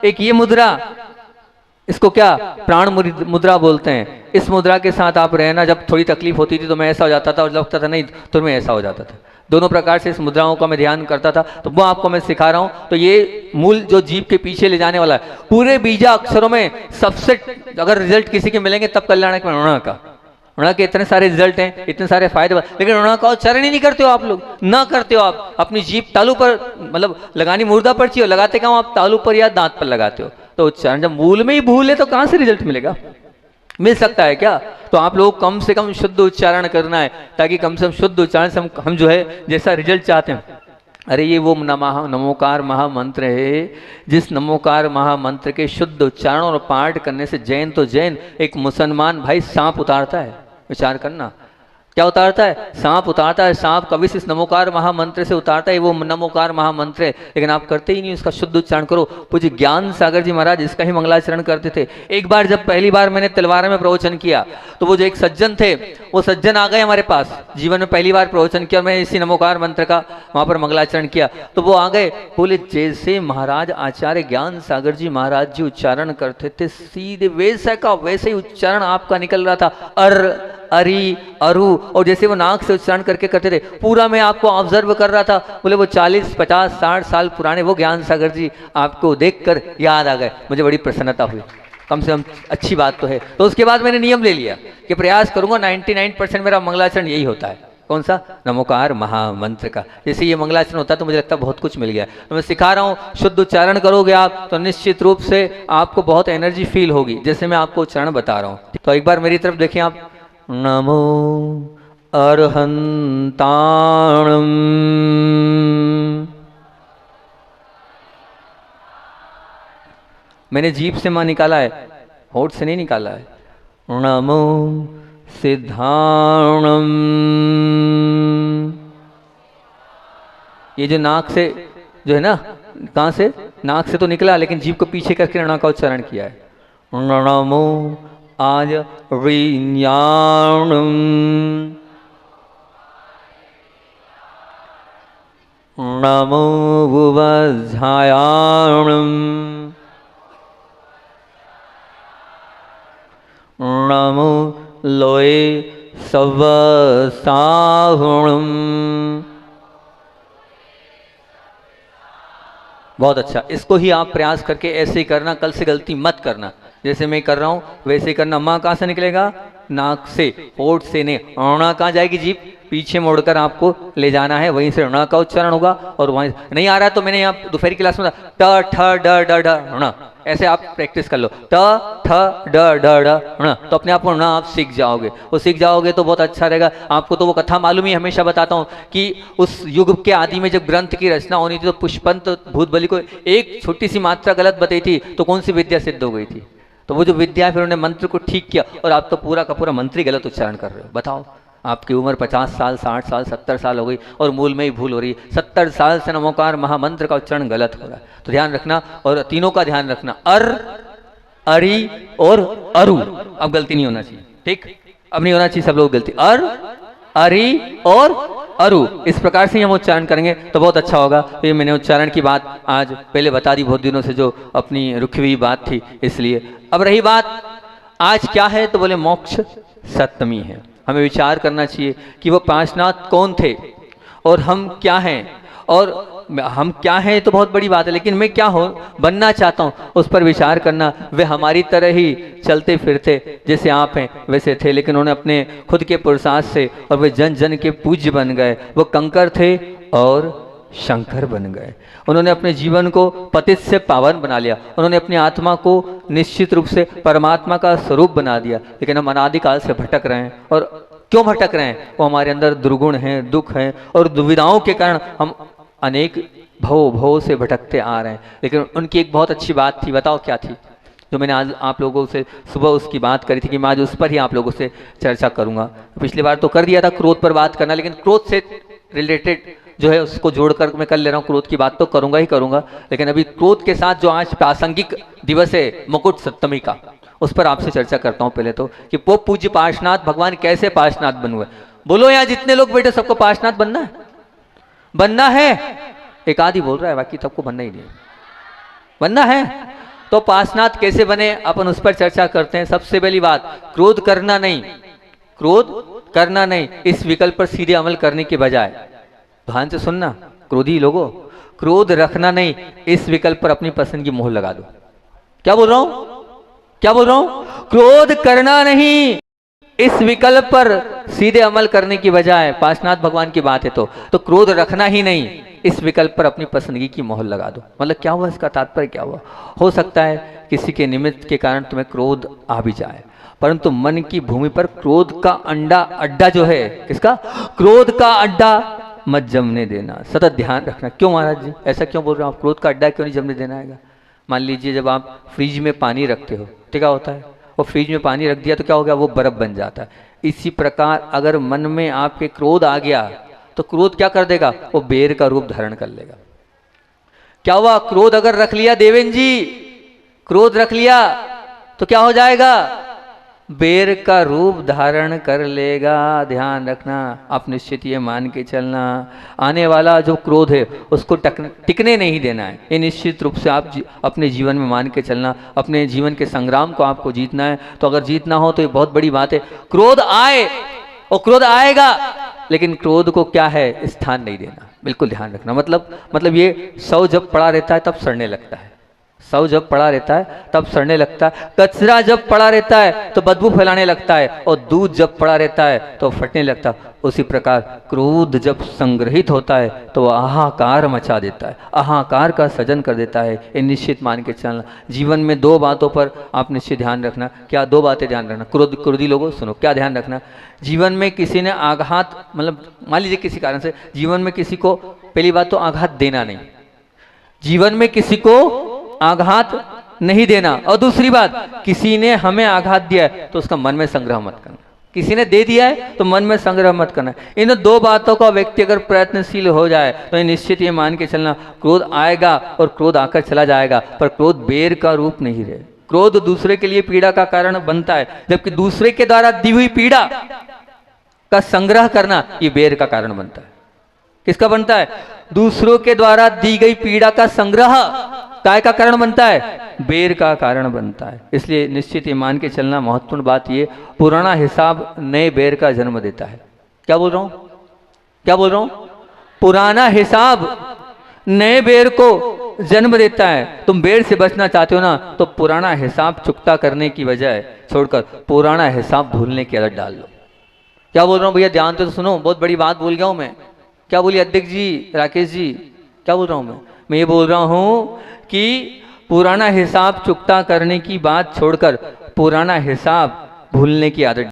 एक ये मुद्रा, इसको क्या प्राण मुद्रा बोलते हैं। इस मुद्रा के साथ आप रहना, जब थोड़ी तकलीफ होती थी तो मैं ऐसा हो जाता था और लगता था नहीं तो मैं ऐसा हो जाता था। दोनों प्रकार से इस मुद्राओं का मैं ध्यान करता था, तो वो आपको मैं सिखा रहा हूँ। तो ये मूल जो जीभ के पीछे ले जाने वाला है, पूरे बीजा अक्षरों में सबसे अगर रिजल्ट किसी के मिलेंगे तब कल्याणक में ऋण का। ऋण के इतने सारे रिजल्ट हैं, इतने सारे फायदे, लेकिन ऋण का उच्चारण ही नहीं करते हो आप लोग, ना करते हो आप। अपनी जीभ तालू पर मतलब लगानी मुर्दा पर चाहिए, लगाते कहाँ आप तालू पर या दांत पर लगाते हो। तो उच्चारण जब मूल में ही भूल है तो कहां से रिजल्ट मिलेगा? मिल सकता है क्या? तो आप लोग कम से कम शुद्ध उच्चारण करना है, ताकि कम से कम शुद्ध उच्चारण से हम जो है जैसा रिजल्ट चाहते हैं। अरे ये वो नमोकार महामंत्र है, जिस नमोकार महामंत्र के शुद्ध उच्चारण और पाठ करने से जैन तो जैन, एक मुसलमान भाई सांप उतारता है। विचार करना, क्या उतारता है? सांप उतारता है। सांप कभी इस नमोकार महामंत्र से उतारता है, वो नमोकार महामंत्र है, लेकिन आप करते ही नहीं उसका शुद्ध उच्चारण करो। पूज्य ज्ञान सागर जी महाराज इसका ही मंगलाचरण करते थे। एक बार जब पहली बार मैंने तलवारा में प्रवचन किया, तो वो जो एक सज्जन थे, वो सज्जन आ गए हमारे पास। जीवन में पहली बार प्रवचन किया और मैंने इसी नमोकार मंत्र का वहां पर मंगलाचरण किया, तो वो आ गए, बोले जैसे महाराज आचार्य ज्ञान सागर जी महाराज जी उच्चारण करते थे, सीधे वैसे का वैसे ही उच्चारण आपका निकल रहा था। अरी अरु, और जैसे वो नाक से उच्चारण करके करते थे, पूरा मैं आपको ऑब्जर्व कर रहा था। बोले वो 40, 50, 60 साल पुराने वो ज्ञान सागर जी आपको देखकर याद आ गए। मुझे बड़ी प्रसन्नता हुई, कम से कम अच्छी बात तो है। तो उसके बाद मैंने नियम ले लिया कि प्रयास करूंगा 99% मेरा मंगलाचरण यही होता है। कौन सा? नमोकार महामंत्र का। जैसे ये मंगलाचरण होता है तो मुझे लगता है बहुत कुछ मिल गया। तो मैं सिखा रहा हूँ, शुद्ध उच्चारण करोगे आप तो निश्चित रूप से आपको बहुत एनर्जी फील होगी, जैसे मैं आपको उच्चारण बता रहा हूँ। तो एक बार मेरी तरफ देखें आप। नमो अर्हन्ताणम्, मैंने जीभ से मां निकाला है, होठ से नहीं निकाला है। नमो सिद्धाणम्, ये जो नाक से जो है ना, कहां से? नाक से तो निकला, लेकिन जीभ को पीछे करके ऋण का उच्चारण किया है। नमो आज ऋण्याणम्, नमो वुवज्झायाणम्, नमो लोये सवसाहुणम्। बहुत अच्छा, इसको ही आप प्रयास करके ऐसे ही करना, कल से गलती मत करना। जैसे मैं कर रहा हूं वैसे ही करना। माँ कहाँ से निकलेगा? नाक से, होठ से नहीं। ऋणा कहाँ जाएगी? जीभ पीछे मोड़कर आपको ले जाना है, वहीं से ऋणा का उच्चारण होगा। और वहीं नहीं आ रहा है तो मैंने यहाँ दोपहर क्लास में ट ठ ड ड ढ ऋणा, ऐसे आप प्रैक्टिस कर लो। ट ठ ड ड ढ ऋणा, तो अपने आप को ऋणा आप सीख जाओगे। वो सीख जाओगे तो बहुत अच्छा रहेगा आपको। तो वो कथा मालूम ही, हमेशा बताता हूँ कि उस युग के आदि में जब ग्रंथ की रचना होनी थी तो पुष्पंत भूतबली को एक छोटी सी मात्रा गलत बताई थी तो कौन सी विद्या सिद्ध हो गई थी? तो वो जो विद्या है, फिर उन्होंने मंत्र को ठीक किया, और आप तो पूरा का पूरा मंत्र ही गलत उच्चारण कर रहे हो। बताओ, आपकी उम्र 50 साल, 60 साल, 70 साल हो गई और मूल में ही भूल हो रही है। 70 साल से नमोकार महामंत्र का उच्चारण गलत हो रहा है। तो ध्यान रखना, और तीनों का ध्यान रखना, अरी और अरु। अब गलती नहीं होना चाहिए, ठीक? अब नहीं होना चाहिए सब लोग गलती। अरी और अरु, इस प्रकार से हम उच्चारण करेंगे तो बहुत अच्छा होगा। तो ये मैंने उच्चारण की बात आज पहले बता दी, बहुत दिनों से जो अपनी रुकी हुई बात थी, इसलिए। अब रही बात आज क्या है, तो बोले मोक्ष सप्तमी है। हमें विचार करना चाहिए कि वो पांचनाथ कौन थे और हम क्या हैं। और हम क्या हैं तो बहुत बड़ी बात है, लेकिन मैं क्या हो बनना चाहता हूँ उस पर विचार करना। वे हमारी तरह ही चलते फिरते जैसे आप हैं वैसे थे, लेकिन उन्होंने अपने खुद के पुरुषार्थ से, और वे जन जन के पूज्य बन गए। वो कंकर थे और शंकर बन गए। उन्होंने अपने जीवन को पतित से पावन बना लिया। उन्होंने अपनी आत्मा को निश्चित रूप से परमात्मा का स्वरूप बना दिया। लेकिन हम अनादिकाल से भटक रहे हैं। और क्यों भटक रहे हैं? वो हमारे अंदर दुर्गुण हैं, दुख हैं, और दुविधाओं के कारण हम अनेक भव से भटकते आ रहे हैं। लेकिन उनकी एक बहुत अच्छी बात थी, बताओ क्या थी? जो मैंने आज आप लोगों से सुबह उसकी बात करी थी कि मैं आज उस पर ही आप लोगों से चर्चा करूंगा। पिछली बार तो कर दिया था क्रोध पर बात करना, लेकिन क्रोध से रिलेटेड जो है उसको जोड़कर मैं कर ले रहा हूँ। क्रोध की बात तो करूंगा ही करूंगा, लेकिन अभी क्रोध के साथ जो आज प्रासंगिक दिवस है मुकुट सप्तमी का, उस पर आपसे चर्चा करता हूँ। पहले तो कि वो पूज्य पार्श्वनाथ भगवान कैसे पार्श्वनाथ बन हुए। बोलो यहाँ जितने लोग बैठे सबको पार्श्वनाथ बनना है? बनना है? एक आदि बोल रहा है, बाकी सबको बनना ही नहीं बनना है। तो पार्श्वनाथ कैसे बने अपन उस पर चर्चा करते हैं। सबसे पहली बात, क्रोध करना नहीं, क्रोध करना नहीं, इस विकल्प पर सीधे अमल करने के बजाय, ध्यान से सुनना क्रोधी लोगों, क्रोध रखना नहीं, इस विकल्प पर अपनी पसंद की मोहर लगा दो। क्या बोल रहा हूं, क्या बोल रहा हूं? क्रोध करना नहीं, इस विकल्प पर सीधे अमल करने की बजाय, पार्श्वनाथ भगवान की बात है तो क्रोध रखना ही नहीं, इस विकल्प पर अपनी पसंदगी की मोहर लगा दो। मतलब क्या हुआ, इसका तात्पर्य क्या हुआ? हो सकता है किसी के निमित्त के कारण तुम्हें क्रोध आ भी जाए, परंतु मन की भूमि पर क्रोध का अड्डा जो है, किसका? क्रोध का अड्डा मत जमने देना, सतत ध्यान रखना। क्यों महाराज जी, ऐसा क्यों बोल रहे हो आप? क्रोध का अड्डा क्यों नहीं जमने देना है? मान लीजिए जब आप फ्रिज में पानी रखते हो तो क्या होता है, वो फ्रिज में पानी रख दिया तो क्या हो गया, वो बर्फ बन जाता है। इसी प्रकार अगर मन में आपके क्रोध आ गया तो क्रोध क्या कर देगा, वो बेर का रूप धारण कर लेगा। क्या हुआ, क्रोध अगर रख लिया देवेंद्र जी, क्रोध रख लिया तो क्या हो जाएगा, बेर का रूप धारण कर लेगा। ध्यान रखना, आप निश्चित ये मान के चलना, आने वाला जो क्रोध है उसको टिकने नहीं देना है। ये निश्चित रूप से आप अपने जीवन में मान के चलना, अपने जीवन के संग्राम को आपको जीतना है। तो अगर जीतना हो तो ये बहुत बड़ी बात है, क्रोध आए और क्रोध आएगा, लेकिन क्रोध को क्या है, स्थान नहीं देना, बिल्कुल ध्यान रखना। मतलब ये शव जब पड़ा रहता है तब सड़ने लगता है, शव जब पड़ा रहता है तब सड़ने लगता है, कचरा जब पड़ा रहता है तो बदबू फैलाने लगता है, और दूध जब पड़ा रहता है तो फटने लगता है। उसी प्रकार क्रोध जब संग्रहित होता है तो वह हाहाकार मचा देता है, हाहाकार का सृजन कर देता है। ये निश्चित मान के चलना। जीवन में दो बातों पर आप निश्चित ध्यान रखना। क्या दो बातें ध्यान रखना, क्रोधी लोगों सुनो, क्या ध्यान रखना? जीवन में किसी ने आघात, मतलब मान लीजिए किसी कारण से जीवन में किसी को, पहली बात तो आघात देना नहीं, जीवन में किसी को आघात नहीं देना, और दूसरी बात, किसी ने हमें आघात दिया है तो उसका मन में संग्रह मत करना। किसी ने दे दिया है तो मन में संग्रह मत करना। इन दो बातों का व्यक्ति अगर प्रयत्नशील हो जाए तो ये निश्चित ये मान के चलना, क्रोध आएगा और क्रोध आकर चला जाएगा, पर क्रोध बेर का रूप नहीं रहे। क्रोध दूसरे के लिए पीड़ा का कारण बनता है, जबकि दूसरे के द्वारा दी हुई पीड़ा का संग्रह करना ये बेर का कारण बनता है। किसका बनता है? दूसरों के द्वारा दी गई पीड़ा का संग्रह काय का कारण बनता है, बेर का कारण बनता है। इसलिए निश्चित ये मान के चलना, महत्वपूर्ण बात ये, पुराना हिसाब नए बेर का जन्म देता है। क्या बोल रहा हूं, क्या बोल रहा हूं? पुराना हिसाब नए बेर को जन्म देता है। तुम बेर से बचना चाहते हो ना, तो पुराना हिसाब चुकता करने की बजाय छोड़कर पुराना हिसाब भूलने की आदत डाल लो। क्या बोल रहा हूं भैया, ध्यान तो सुनो, बहुत बड़ी बात बोल गया हूं मैं। क्या बोलिए अध्यक्ष जी, राकेश जी, क्या बोल रहा हूं मैं ये बोल रहा हूं कि पुराना हिसाब चुकता करने की बात छोड़कर पुराना हिसाब भूलने की आदत